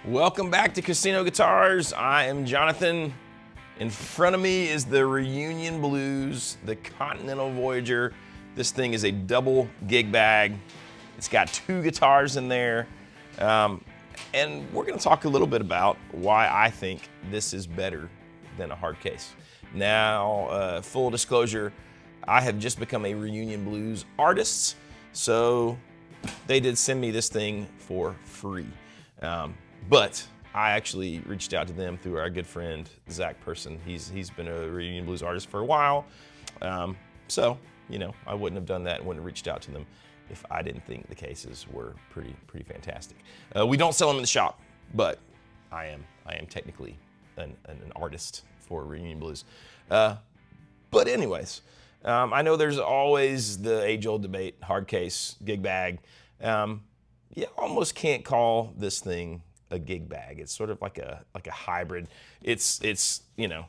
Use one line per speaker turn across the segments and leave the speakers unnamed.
Welcome back to Casino Guitars. I am Jonathan. In front of me is the Reunion Blues, the Continental Voyager. This thing is a double gig bag. It's got two guitars in there. And we're gonna talk a little bit about why I think this is better than a hard case. Now, full disclosure, I have just become a Reunion Blues artist, so they did send me this thing for free. But I actually reached out to them through our good friend, Zach Person. He's been a Reunion Blues artist for a while. So, you know, I wouldn't have done that and wouldn't have reached out to them if I didn't think the cases were pretty fantastic. We don't sell them in the shop, but I am technically an artist for Reunion Blues. But anyways, I know there's always the age-old debate, hard case, gig bag. You almost can't call this thing a gig bag. It's sort of like a hybrid. It's you know,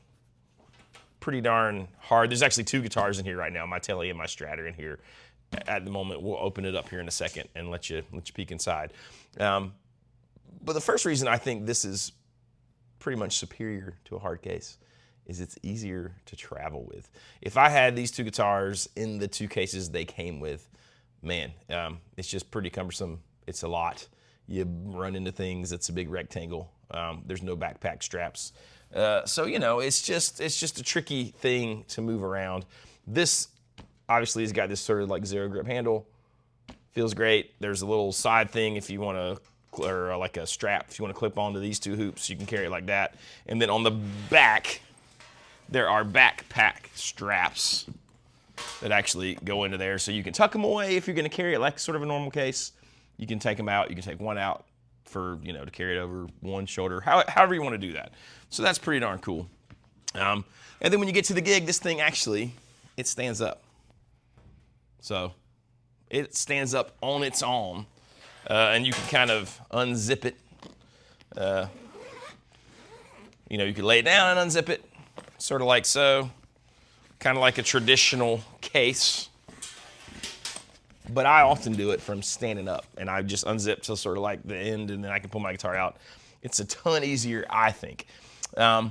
pretty darn hard. There's actually two guitars in here right now, my Tele and my Strat are in here at the moment. We'll open it up here in a second and let you peek inside. But the first reason I think this is pretty much superior to a hard case is it's easier to travel with. If I had these two guitars in the two cases they came with, man, it's just pretty cumbersome. It's a lot. You run into things. It's a big rectangle. There's no backpack straps. So, you know, it's just a tricky thing to move around. This obviously has got this sort of like zero grip handle. Feels great. There's a little side thing if you want to, or like a strap, if you want to clip onto these two hoops, you can carry it like that. And then on the back, there are backpack straps that actually go into there. So you can tuck them away if you're going to carry it like sort of a normal case. You can take them out. You can take one out for, you know, to carry it over one shoulder, however you want to do that. So that's pretty darn cool. And then when you get to the gig, this thing actually, it stands up. So it stands up on its own, and you can kind of unzip it. You know, you can lay it down and unzip it, sort of like so, kind of like a traditional case. But I often do it from standing up, and I just unzip to sort of like the end, and then I can pull my guitar out. It's a ton easier, I think. Now,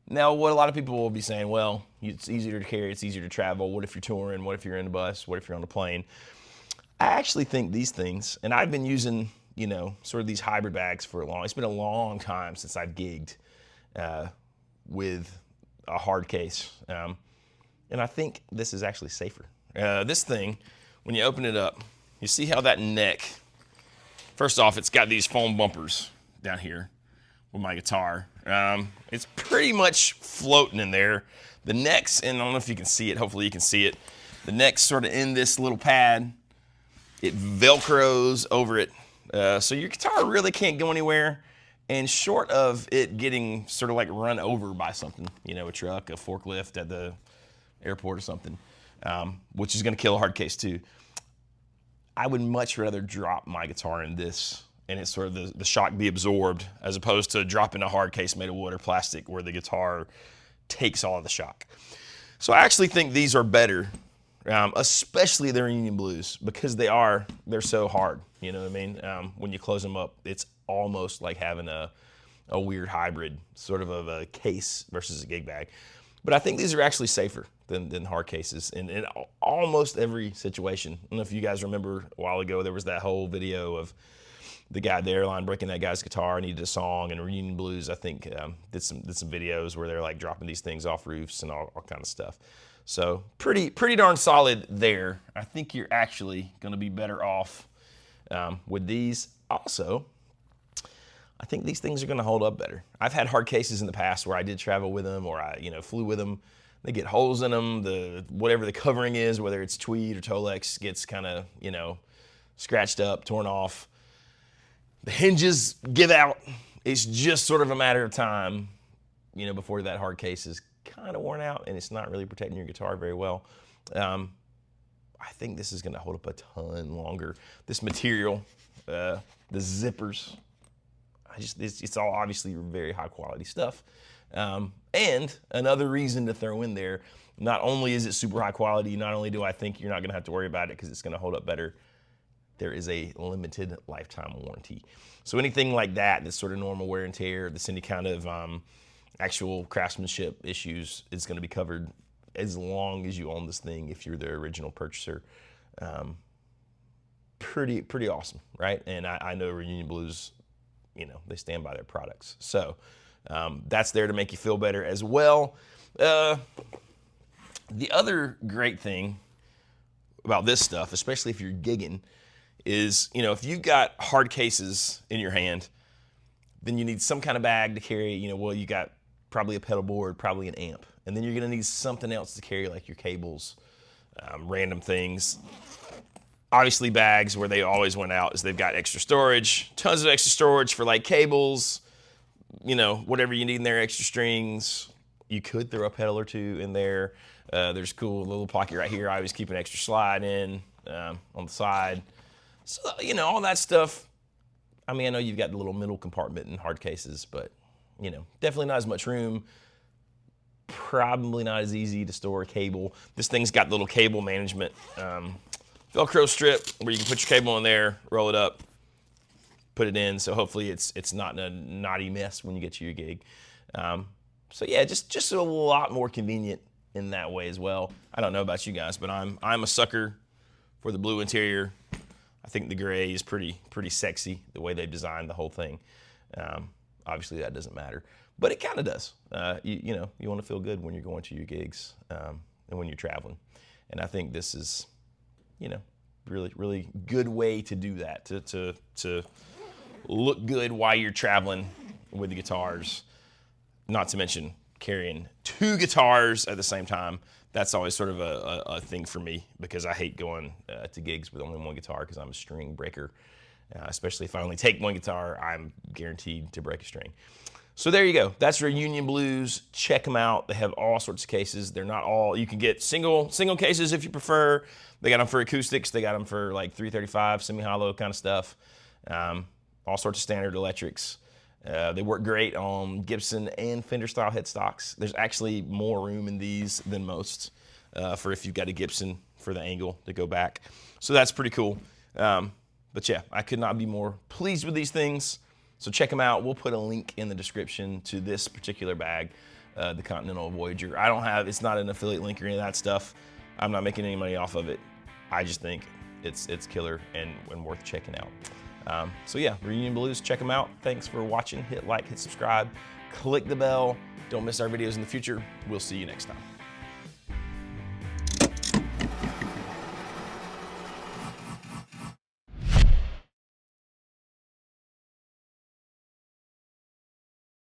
what a lot of people will be saying, well, it's easier to carry, it's easier to travel. What if you're touring? What if you're in a bus? What if you're on a plane? I actually think these things, and I've been using, you know, sort of these hybrid bags for it's been a long time since I've gigged with a hard case. And I think this is actually safer. This thing, when you open it up, you see how that neck, first off, it's got these foam bumpers down here with my guitar. It's pretty much floating in there. The neck's, and I don't know if you can see it, hopefully you can see it. The neck's sort of in this little pad. It Velcros over it. So your guitar really can't go anywhere. And short of it getting sort of like run over by something, you know, a truck, a forklift at the airport or something, which is going to kill a hard case too. I would much rather drop my guitar in this and it's sort of the shock be absorbed as opposed to dropping a hard case made of wood or plastic where the guitar takes all of the shock. So I actually think these are better, especially the Reunion Blues, because they're so hard. You know what I mean? When you close them up, it's almost like having a weird hybrid sort of a case versus a gig bag. But I think these are actually safer than hard cases in almost every situation. I don't know if you guys remember a while ago, there was that whole video of the guy at the airline breaking that guy's guitar and he did a song, and Reunion Blues, I think, did some videos where they're like dropping these things off roofs and all kind of stuff. So pretty darn solid there. I think you're actually going to be better off with these. Also, I think these things are going to hold up better. I've had hard cases in the past where I did travel with them or I, you know, flew with them. They get holes in them. Whatever the covering is, whether it's tweed or Tolex, gets kind of, you know, scratched up, torn off. The hinges give out. It's just sort of a matter of time, you know, before that hard case is kind of worn out and it's not really protecting your guitar very well. I think this is going to hold up a ton longer. This material, the zippers, it's all obviously very high quality stuff. And another reason to throw in there, not only is it super high quality, not only do I think you're not going to have to worry about it because it's going to hold up better, there is a limited lifetime warranty. So anything like that, that's sort of normal wear and tear, that's any kind of actual craftsmanship issues, is going to be covered as long as you own this thing if you're the original purchaser. Pretty awesome, right? And I know Reunion Blues, you know, they stand by their products. So that's there to make you feel better as well. The other great thing about this stuff, especially if you're gigging, is, you know, if you've got hard cases in your hand, then you need some kind of bag to carry. You know, well, you got probably a pedal board, probably an amp, and then you're gonna need something else to carry, like your cables, random things. Obviously, bags, where they always went out, is they've got extra storage, tons of extra storage for like cables, you know, whatever you need in there, extra strings. You could throw a pedal or two in there. There's a cool little pocket right here. I always keep an extra slide in on the side. So, you know, all that stuff. I mean, I know you've got the little middle compartment in hard cases, but, you know, definitely not as much room. Probably not as easy to store a cable. This thing's got little cable management Velcro strip where you can put your cable in there, roll it up, put it in. So hopefully it's not in a knotty mess when you get to your gig. So yeah, just a lot more convenient in that way as well. I don't know about you guys, but I'm a sucker for the blue interior. I think the gray is pretty sexy, the way they've designed the whole thing. Obviously that doesn't matter, but it kind of does. You know, you want to feel good when you're going to your gigs and when you're traveling. And I think this is, you know, really good way to do that, to look good while you're traveling with the guitars. Not to mention carrying two guitars at the same time. That's always sort of a thing for me, because I hate going to gigs with only one guitar, because I'm a string breaker. Especially if I only take one guitar, I'm guaranteed to break a string. So there you go. That's Reunion Blues. Check them out. They have all sorts of cases. They're not all, you can get single cases if you prefer. They got them for acoustics. They got them for like 335, semi-hollow kind of stuff. All sorts of standard electrics. They work great on Gibson and Fender style headstocks. There's actually more room in these than most for if you've got a Gibson for the angle to go back. So that's pretty cool. But yeah, I could not be more pleased with these things. So check them out. We'll put a link in the description to this particular bag, the Continental Voyager. It's not an affiliate link or any of that stuff. I'm not making any money off of it. I just think it's killer and worth checking out. So yeah, Reunion Blues, check them out. Thanks for watching. Hit like, hit subscribe, click the bell. Don't miss our videos in the future. We'll see you next time.